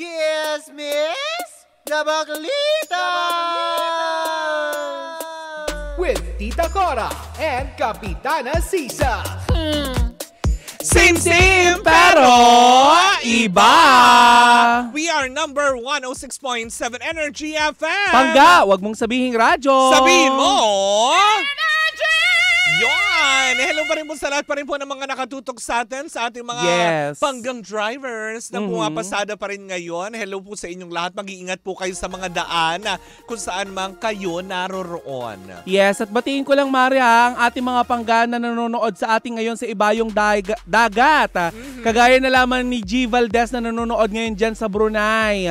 Chismis na Baklita! With Tita Cora and Kapitana Sisa. Same pero iba. We are number 106.7 Energy FM. Pangga, wag mong sabihing radyo. Sabihin mo. Yon! Hello pa rin po sa lahat pa rin po ng mga nakatutok sa atin, sa ating mga panggang drivers na pumapasada pa rin ngayon. Hello po sa inyong lahat. Mag-iingat po kayo sa mga daan kung saan man kayo naroroon. Yes, at batiin ko lang, Maria, ang ating mga pangga na nanonood sa ating ngayon sa ibayong dagat. Kagaya na lamang ni G. Valdez na nanonood ngayon dyan sa Brunei.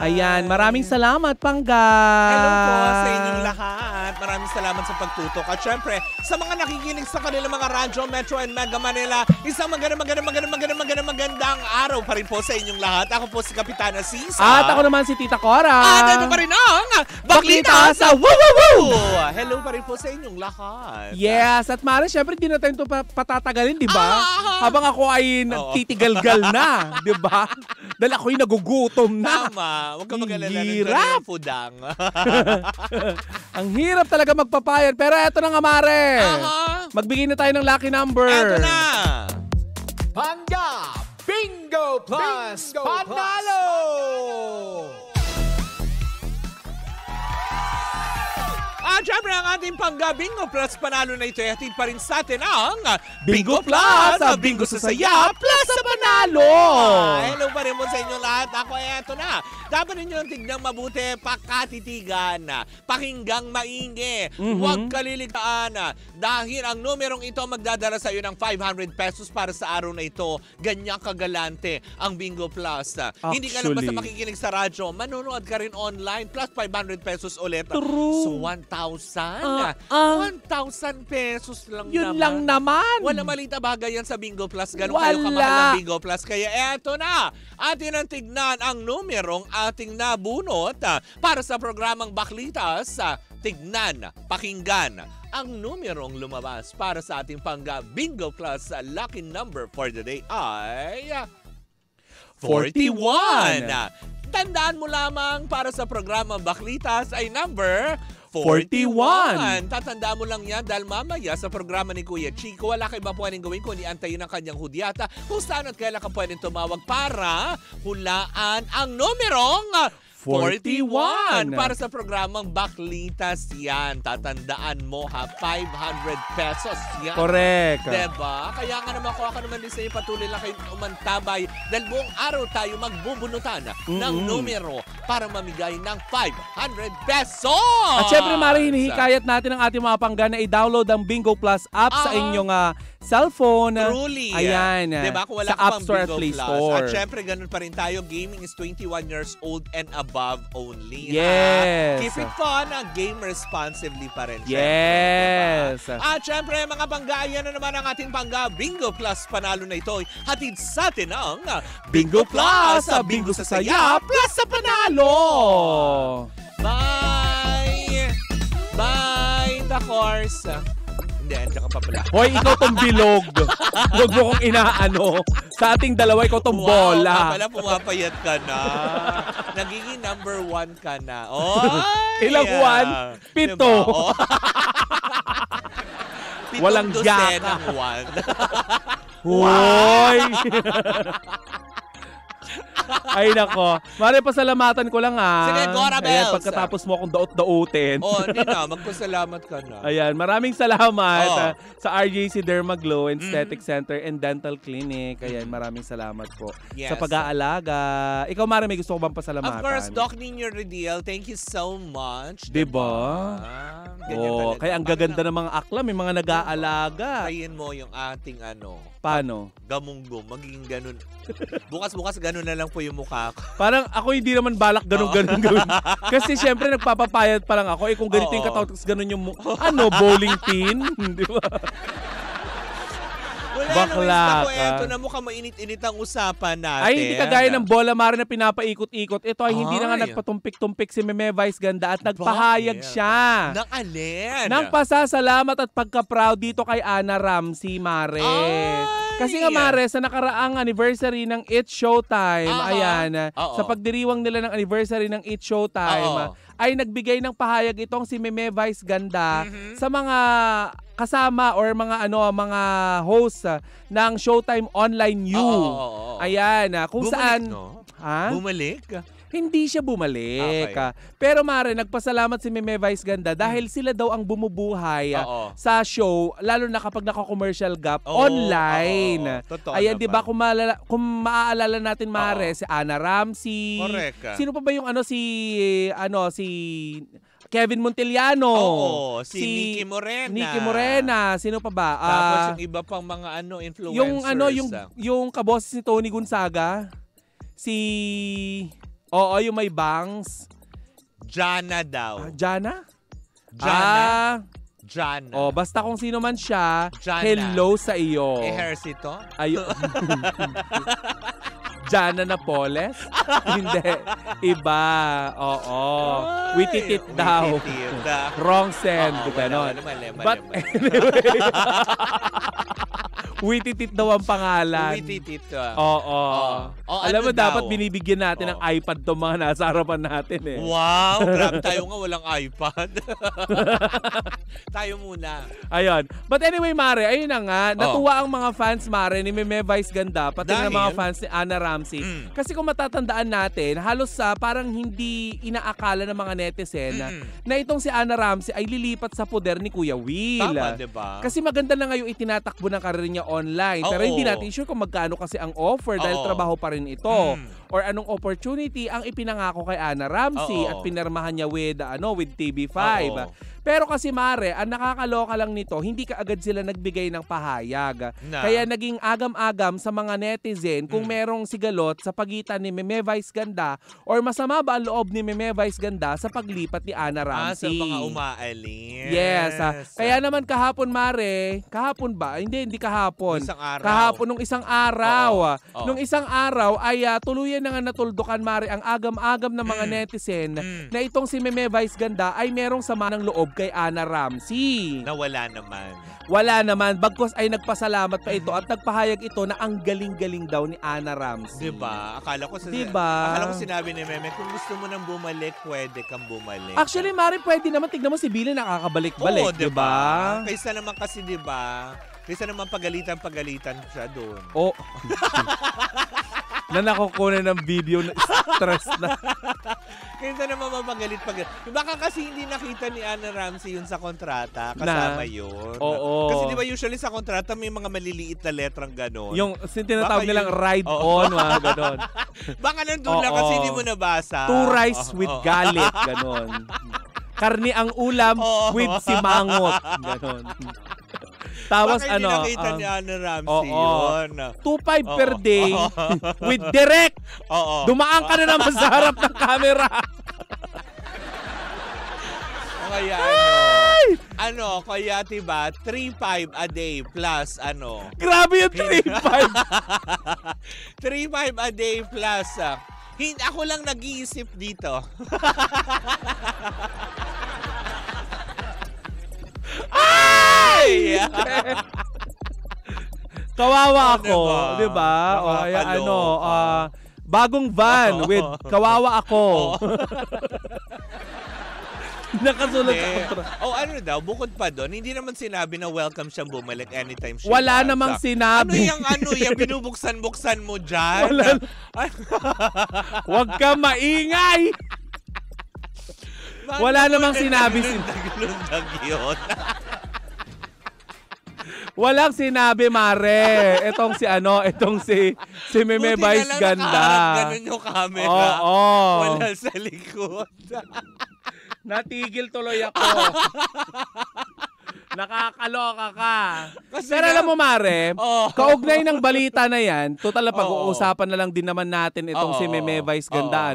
Ayan, maraming salamat, pangga. Hello po sa inyong lahat. Maraming salamat sa pagtutok. At syempre, sa mga nakikinig sa kanilang mga radyo, Metro and Mega Manila, isang magandang araw pa rin po sa inyong lahat. Ako po si Kapitana Sisa. At ako naman si Tita Cora. At ito pa rin ang Baklita sa Woo! Hello pa rin po sa inyong lahat. Yes, at Mara, syempre di na tayo ito patatagalin, di ba? Habang ako ay nagtitigalgal na, di ba? Dahil ako'y nagugutom na. Tama. Huwag ka mag-alala ng fudang. Ang hirap talaga magpapayad. Pero eto na nga, Mare. Magbigay na tayo ng lucky number. Eto na. Pangga Bingo Plus Panalo! At syempre ang ating Pangga Bingo Plus Panalo na ito ay hatid pa rin sa atin ang Bingo Plus! Bingo sa saya plus sa panalo! Hello pa rin mo sa inyo lahat. Ako ay eto na. Dapat ninyo tignan mabuti, pakatitigan, pakinggang maingay, huwag kaliligtaan. Dahil ang numerong ito magdadala sa iyo ng 500 pesos para sa araw na ito. Ganyan kagalante ang Bingo Plus. Hindi ka lang basta makikinig sa radyo, manonood ka rin online plus 500 pesos ulit. True. So 1,000. 1,000 pesos lang yun naman. lang naman. Wala malita bagay yan sa Bingo Plus. Ganun kayo kamahal ng Bingo Plus. Kaya eto na, atin ang tignan ang numerong ating nabunot para sa programang Baklitas. Tignan, pakinggan ang numerong lumabas para sa ating Pangga Bingo Plus. Lucky number for the day ay 41. Tandaan mo lamang para sa programang Baklitas ay number 41. Tatandaan mo lang yan dahil mamaya sa programa ni Kuya Chico, wala kayo ba pwedeng gawin kundi antayin ang kanyang hudyata kung saan at kailan ka pwedeng tumawag para hulaan ang numerong 41 para sa programang Baklitas yan. Tatandaan mo ha, 500 pesos yan. Correct. Diba? Kaya nga naman ako naman din sa iyo patuloy lang kayo umantabay dahil buong araw tayo magbubunutan ng numero para mamigay ng 500 pesos. At syempre, Mari, hinihikayat natin ang ating mga pangga na i-download ang Bingo Plus app sa inyong cellphone. Truly. Ayan. Diba? Kung wala sa ka App pang Store Bingo at Play Plus. Store. At syempre, ganun pa rin tayo. Gaming is 21 years old and above only. Yes. Keep it fun. Game responsibly pa rin. Yes. Syempre, diba? At syempre, mga pangga, yan na naman ang ating Pangga Bingo Plus Panalo na ito. Hatid sa atin ang Bingo Plus! Bingo sa saya plus sa panalo! Bye! Bye, the course. Hindi, andiyan ka pa pala. Hoy, ikaw tong bilog. Huwag mo kong inaano. Sa ating dalawa, ikaw tong bola. Pala pumapayat ka na. Nagiging number 1 ka na. Oh, ilang one? 7. Diba? Oh. Walang yaka. 1. Hoy! Ay nako. Mare, pasalamatan ko lang Sige, Cora Bells. Ayan, pagkatapos mo akong daot-daotin. Hindi na. Magpasalamat ka na. Ayan, maraming salamat sa RJC Dermaglow Aesthetic Center and Dental Clinic. Ayan, maraming salamat po sa pag-aalaga. Ikaw, Mare, may gusto ko bang pasalamatan? Of course, Doc Nino Rediel, thank you so much. Diba? Kaya ang gaganda ng mga akla, may mga nag-aalaga. Tayin mo yung ating Paano? Gamunggong, magiging ganun. Bukas-bukas ganun na lang po yung mukha ko. Parang ako hindi naman balak ganun-ganun gawin. Kasi syempre nagpapapayat pa lang ako. Kung ganito yung katawag, ganun yung bowling pin. Di ba? Bakla ka. Ito na mukhang mainit-init ang usapan natin. Ay, hindi kagaya ng bola mare na pinapaikot-ikot. Ito ay hindi na nga Ay. nagpatumpik-tumpik si Meme Vice Ganda at nagpahayag Bakit? siya Ng alin? ng pasasalamat at pagka-proud dito kay Ana Ramsey, mare. Ay! Kasi nga, mare, sa nakaraang anniversary ng It's Showtime, Aha. ayan, Oo. sa pagdiriwang nila ng anniversary ng It's Showtime, Oo. ay nagbigay ng pahayag itong si Meme Vice Ganda Mhm. sa mga kasama or mga host ng Showtime Online U. Oo. Ayan, kung Bumalik, saan no? ha? Bumalik? Hindi siya bumalik. Okay. Pero mare, nagpasalamat si Meme Vice Ganda dahil sila daw ang bumubuhay Oo. sa show, lalo na kapag naka-commercial gap Oo, online. oo. Totoo Ayan, 'di ba, naman. kung maaalala natin, mare, Oo. si Ana Ramsey. Correct. Sino pa ba yung si Kevin Montellano? Oo, si Nikki Morena. Nikki Morena. Sino pa ba? Tapos yung iba pang mga influencers. Yung kaboses ni Tony Gonzaga. Yung may bangs. Jana daw. Jana? Jana. Jana. Basta kung sino man siya, Jana. hello sa iyo. Hers ito? Jana Napoles? Hindi. Iba. Oo. Wititit daw. Wititit. Wrong send. Ganon. But anyway, Wititit daw ang pangalan. Wititit. Oo. Alam mo, ano daw? dapat binibigyan natin ng iPad to mga nasa harapan natin eh. Wow, grabe, tayo nga walang iPad. Tayo muna. Ayun. But anyway, mare, ayun na nga. Natuwa ang mga fans, mare, ni Meme Vice Ganda, pati ng mga fans ni Ana Ramsey. Kasi kung matatandaan natin, halos parang hindi inaakala ng mga netizen na itong si Ana Ramsey ay lilipat sa poder ni Kuya Will. Tama, diba? Kasi maganda na ngayon itinatakbo ng karir niya online. Pero Oo. hindi natin sure kung magkano kasi ang offer dahil Oo. trabaho pa rin ito. Or anong opportunity ang ipinangako kay Ana Ramsey Oo. at pinirmahan niya with TV5. Oo. Pero kasi, mare, ang nakakaloka lang nito, hindi kaagad sila nagbigay ng pahayag. Kaya naging agam-agam sa mga netizen kung merong sigalot sa pagitan ni Meme Vice Ganda or masama ba ang loob ni Meme Vice Ganda sa paglipat ni Ana Ramsey. Sa mga umaalis. Yes. Kaya naman kahapon, mare, kahapon ba? Hindi kahapon. Isang araw. Kahapon nung isang araw. Oo. Nung isang araw ay tuluyan na nga natuldukan, mare, ang agam-agam ng mga netizen na itong si Meme Vice Ganda ay merong sama ng loob kay Ana Ramsey. Nawala naman. Wala naman. Bagkus ay nagpasalamat pa ito at nagpahayag ito na ang galing-galing daw ni Ana Ramsey. Diba? Akala ko sinabi ni Meme, kung gusto mo nang bumalik, pwede kang bumalik. Actually, mare, pwede naman. Tignan mo si Billy nakakabalik-balik. Oo, diba? Kaysa naman kasi, diba? Kaysa naman pagalitan siya doon. Oh. Na nakukunan ng video na stress na. Kaysa naman mapagalit. Baka kasi hindi nakita ni Ana Ramsey yun sa kontrata. Kasama yun. Oo. Kasi di ba usually sa kontrata may mga maliliit na letrang gano'n. Yung tinatawag Baka nilang yun- ride Oo. on, mga ganon. Baka nandun lang kasi hindi mo nabasa. 2 rice with galit, ganon. Karni ang ulam with simangot, ganon. Tapos Baka hindi nakita ni Ana Ramsey yun. 2.5 per day with direct. Oo. Dumaan ka na naman sa harap ng camera. O kaya kaya diba, 3.5 a day plus Grabe yung 3.5. 3.5 a day plus. Ako lang nag-iisip dito. Ay! Kawawa ako, Diba? 'di ba? O kaya Nakakaloka. bagong van with kawawa ako. Nakasulat sa kontra. Daw, bukod pa doon, hindi naman sinabi na welcome siyang bumalik anytime she Wala wants. namang sinabi. Ano yung binubuksan-buksan mo dyan? Wala. Huwag ka maingay. Wala namang sinabi. Naglundag yun. Walang sinabi, mare. Itong si Meme Buti na Vice lang Ganda. nakaharap ganun yung camera. Oo. Wala sa likod. Natigil tuloy ako. Nakakaloka ka. Kasi Pero alam mo, mare, kaugnay ng balita na yan, total na pag-uusapan na lang din naman natin itong si Meme Vice Ganda,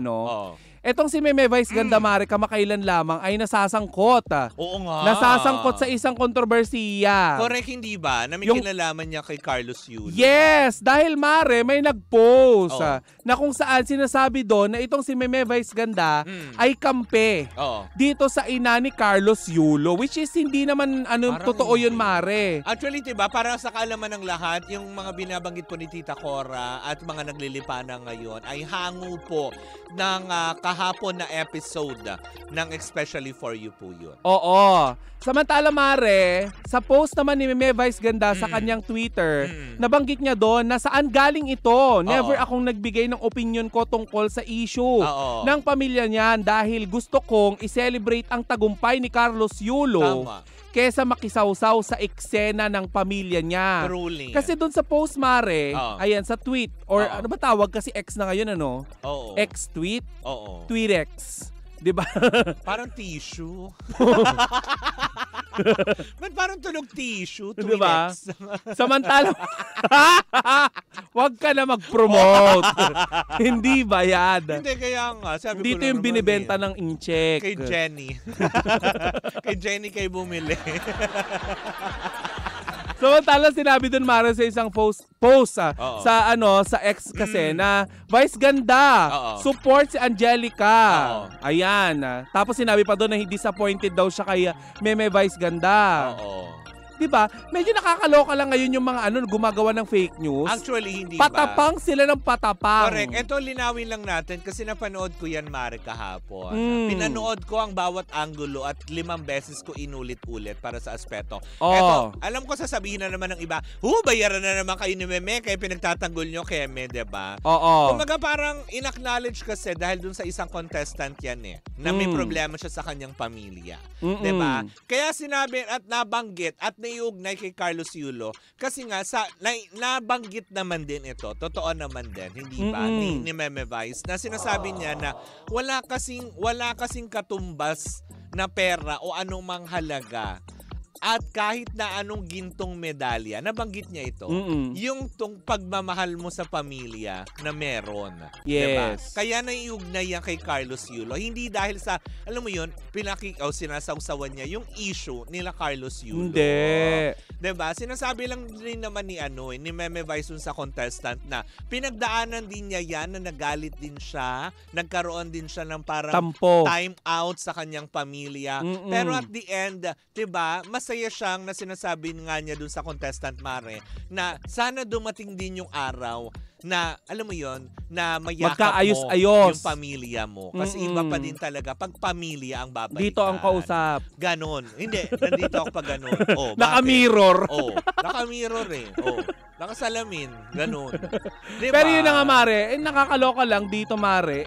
Etong si Meme Vice Ganda, Mare, kamakailan lamang ay nasasangkot. Oo nga. Nasasangkot sa isang kontrobersiya. Correct, hindi ba? Na may kinalaman niya kay Carlos Yulo. Yes, dahil Mare, may nag-post Oo. na kung saan sinasabi doon na itong si Meme Vice Ganda ay kampe Oo. dito sa ina ni Carlos Yulo, which is hindi naman Parang totoo yun, hindi. Mare. Actually, diba, para sa kaalaman ng lahat, yung mga binabanggit po ni Tita Cora at mga naglilipana ngayon ay hango po ng kahapon na episode ng Especially For You po yun. Oo. Samantala, Mare, sa post naman ni Meme Vice Ganda sa kanyang Twitter, nabanggit niya doon na saan galing ito. Never akong nagbigay ng opinion ko tungkol sa issue ng pamilya niyan dahil gusto kong i-celebrate ang tagumpay ni Carlos Yulo Tama. kesa makisawsaw sa eksena ng pamilya niya. Truly. Kasi doon sa post, Mare, ayan, sa tweet, or Oo. ano ba tawag kasi X na ngayon, ano? Oo. X-tweet? Oo. Tweetex. Diba? Parang tissue. Ba't parang tunog tissue? Diba? Tweetex. Samantala, wag ka na mag-promote. Hindi bayad. Hindi, kaya nga. Sabi Dito ko lang yung naman binibenta ng incheck. kay Jenny. Kay Jenny kayo bumili. Samantala, sinabi dun, Mara, sa isang post Oo. sa X kasi na Vice Ganda, Oo. support si Angelica. Oo. Ayan. Tapos sinabi pa doon na disappointed daw siya kay Meme Vice Ganda. Oo. Diba? Medyo nakakaloka lang ngayon yung mga gumagawa ng fake news. Actually, hindi ba? Patapang sila ng patapang. Correct. Ito, linawin lang natin kasi napanood ko yan, Mare, kahapon. Pinanood ko ang bawat anggulo at 5 beses ko inulit-ulit para sa aspeto. Ito, alam ko sasabihin na naman ng iba, bayaran na naman kayo ni Meme kaya pinagtatanggol nyo Keme, diba? Oo. Kumaga parang in-acknowledge kasi dahil dun sa isang contestant yan na may problema siya sa kanyang pamilya. Diba? Kaya sinabi at nabanggit at naiugnay kay Carlos Yulo kasi nga nabanggit naman din ito, totoo naman din, hindi ba, ni Meme Vice na sinasabi niya na wala kasing katumbas na pera o anumang halaga at kahit na anong gintong medalya, nabanggit niya ito, yung pagmamahal mo sa pamilya na meron. Yes. Diba? Kaya naiugnay yan kay Carlos Yulo. Hindi dahil sa, alam mo yun, sinasawsawan niya yung issue nila Carlos Yulo. Hindi. Diba? Sinasabi lang din naman ni Meme Vice sa contestant na pinagdaanan din niya yan na nagalit din siya, nagkaroon din siya ng parang Tampo. time out sa kanyang pamilya. Pero at the end, diba, masaya siyang na sinasabi nga niya dun sa contestant, Mare, na sana dumating din yung araw na, alam mo yon, na mayakap mo yung pamilya mo. Kasi iba pa din talaga pag pamilya ang babalikan. Dito ang kausap. Ganon. Hindi, nandito ako pa ganon. Naka-mirror. Naka-mirror nakasalamin. Ganon. Diba? Pero yun na nga, Mare, nakakaloka lang dito, Mare,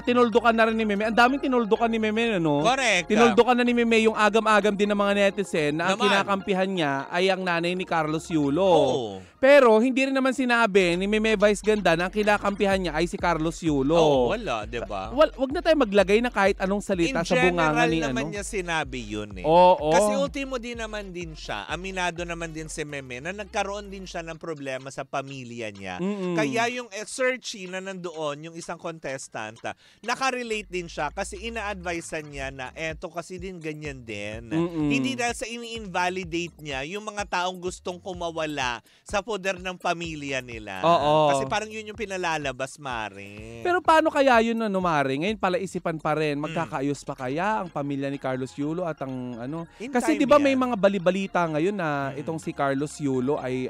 tinuldukan na rin ni Meme. Ang daming tinuldukan ni Meme, no? Correct. Tinuldukan na ni Meme yung agam-agam din ng mga netizen na ang kinakampihan niya ay ang nanay ni Carlos Yulo. Oo. Pero hindi rin naman sinabi ni Meme Vice Ganda na ang kinakampihan niya ay si Carlos Yulo. Oo, wala, diba? Wag na tayo maglagay na kahit anong salita sa bunganga ni In general naman niya sinabi yun Oo. Kasi ultimo din naman din siya, aminado naman din si Meme na nagkaroon din siya ng problema sa pamilya niya. Kaya yung searchy na nandoon, yung isang contestant, nakarelate din siya kasi ina-advisean niya na eto kasi din ganyan din. Hindi dahil sa ini-invalidate niya yung mga taong gustong kumawala sa poder ng pamilya nila. Oo. Kasi parang yun yung pinalalabas, Mare. Pero paano kaya yun, Mare? Ngayon pala isipan pa rin, magkakaayos pa kaya ang pamilya ni Carlos Yulo at ang In Kasi time di ba may yan. mga balibalita ngayon na itong si Carlos Yulo ay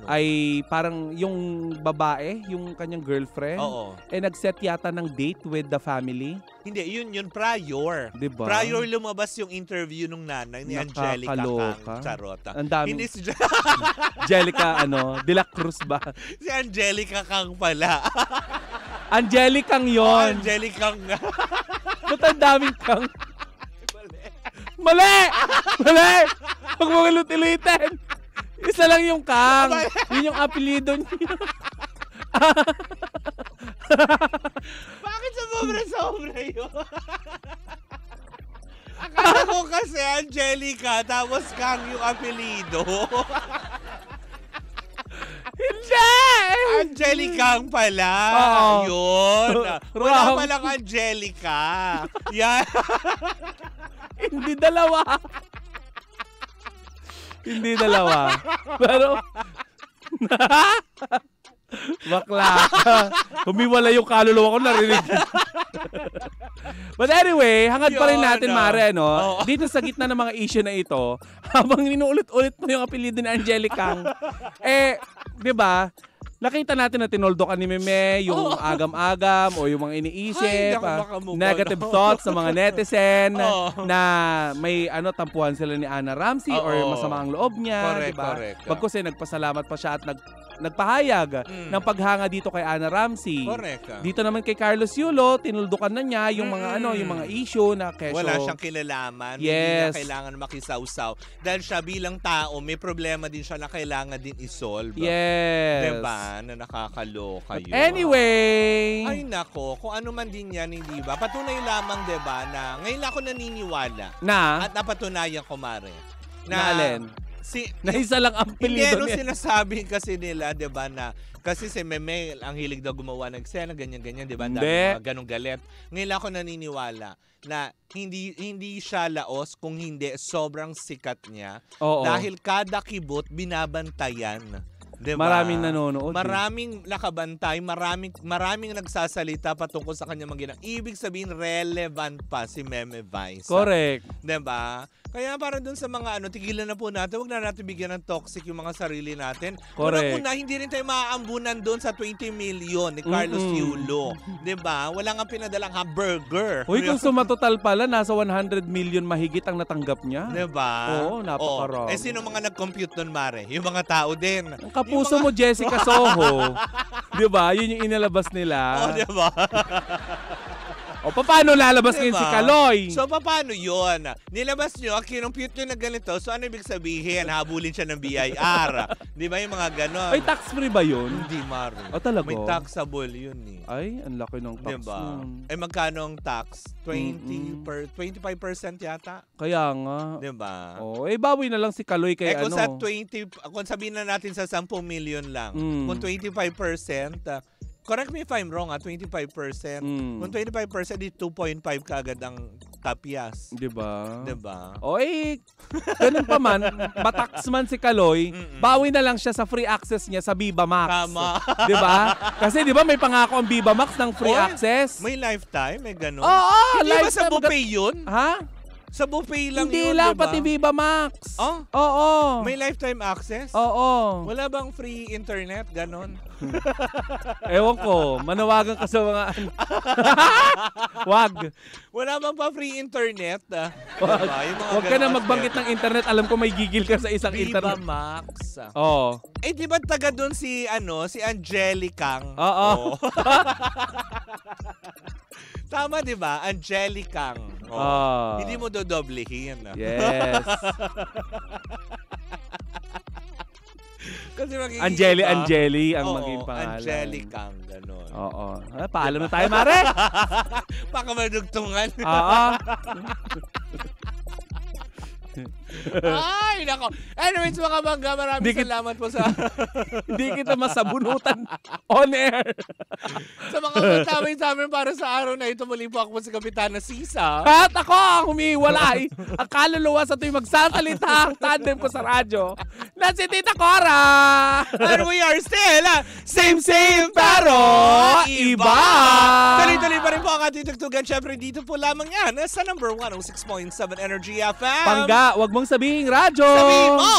ay parang yung babae, yung kanyang girlfriend, nag-set yata ng date with the family. Hindi, yun prior. Diba? Prior lumabas yung interview nung nanay ni Angelica Kang Charota. Ang dami. Hindi si Angelica, De La Cruz ba? si Angelica Kang pala. Angelica yon. Angelica nga. Ba't ang daming Kang? Mali! Huwag mo ulit-ulitin. Isa lang yung Kang. Yun yung apelido niya. Bakit sobra yun? Akala ko kasi Angelica, tapos Kang yung apelido. Hindi! Angelica pala. Oo. Yun. Wala Wrong. palang Angelica. Yan. Hindi dalawa. Hindi dalawa. Pero, bakla. Humiwala yung kaluluwa ko, narinig. But anyway, hangad pa rin Yun, natin, Mare, no? Oo. Dito sa gitna ng mga issue na ito, habang inuulit-ulit mo yung apelido ni Angelicang, di ba, nakita natin na tinoldo ka ni Meme, yung agam-agam o yung mga iniisip, Ay, naku, baka move on. negative thoughts sa mga netizen, Oo. na may tampuhan sila ni Ana Ramsey or Oo. masama ang loob niya, Correct, di ba? correct. Bagkus nagpasalamat pa siya at nagpahayag ng paghanga dito kay Ana Ramsey. Correct. Dito naman kay Carlos Yulo, tinuldukan na niya yung mga yung mga issue na kesyo. Wala siyang kinalaman. Hindi Yes. niya kailangan makisawsaw. Dahil siya bilang tao, may problema din siya na kailangan din isolve. Yes. Diba? Na nakakaloka yun. Anyway. Ay nako, kung ano man din yan, hindi ba? Patunay lamang, diba, na ngayon ako naniniwala. Na? At napatunayan ko, Mare. Na alin? Na isa lang ang Hindi, pilido nung niya. sinasabi kasi nila, di ba, na kasi si Meme, ang hilig daw gumawa ng eksena, ganyan-ganyan, di ba? Hindi. Dami mga ganong galit. Ngayon ako naniniwala na hindi siya laos kung hindi sobrang sikat niya. Oo. Dahil kada kibot, binabantayan. Diba? Maraming nanonood. Maraming nakabantay, maraming nagsasalita patungkol sa kanya mga ibig sabihin, relevant pa si Meme Vice. Correct. Diba? Kaya para dun sa mga tigilan na po natin, huwag na natin bigyan ng toxic yung mga sarili natin. Correct. Una, hindi rin tayo maaambunan dun sa 20 million ni Carlos Yulo. Diba? Wala nga pinadalang hamburger. Uy, kung sumatotal pala, nasa 100 million mahigit ang natanggap niya. Diba? Oo, napakarami. Sino mga nag-compute nun, Mare? Yung mga tao din. Ang kapuso mo, Jessica Soho. Di ba? Yun yung inilabas nila. Diba? O, paano lalabas ngayon si Kaloy? So, paano yun? Nilabas nyo, kinumpute nyo na ganito. So, ano ibig sabihin? Habulin siya ng BIR. Di ba yung mga ganon? Ay, tax-free ba yun? Hindi, Mare. O, talaga? May taxable yun eh. Ay, ang laki ng tax Diba? nun. Magkano ang tax? 25% yata? Kaya nga. Diba? O, bawi na lang si Kaloy kay kung sa ano. kung sabihin na natin sa 10 million lang, Mm. kung 25%, correct me if I'm wrong, 25%. Kung 25%, di 2.5 kaagad ang tapyas. Diba? Diba? O, ganun pa man, batax man si Kaloy, bawi na lang siya sa free access niya sa Viva Max. Tama. Diba? Kasi diba may pangako ang Viva Max ng free Oy, access? May lifetime, may ganun. Oo, Hindi ba sa lifetime buffet yun? Ha? Sa buffet lang Hindi yun, lang, diba? pati Viva Max. Oh? Oo. May lifetime access? Oo. Wala bang free internet? Ganon? Ewan ko, manawagan ka sa mga Wag. Wala bang pa free internet? Wag. Diba? Yung mga Wag ka na ganon magbanggit ng internet. Alam ko may gigil ka sa isang Viva internet. Max. Oo. Di ba taga doon si Angelicang? Oo. Tama, di ba? Angelicang. Ah. Hindi mo dodoblehin. Yes. Kasi magiging Angeli ang Oo, maging pangalan. Angelicang, gano'n. Oo. Paalam na tayo, Mare. Baka madugtungan. Oo. Ay, nako. Anyways, mga bangga, maraming salamat po sa Hindi kita masabunutan on air. sa mga katamay sa amin para sa araw na ito. Muli po ako si Kapitana Sisa. At ako ang humihiwalay. Ang kaluluwa sa tuwing magsasalita ang tandem ko sa radyo na si Tita Cora. And we are still Same pero iba. Tuloy-tuloy pa rin po ang ating tugtugan. Siyempre, dito po lamang yan sa number 106.7 Energy FM. Pangga, wag mong sabihing radyo. Sabihin mo!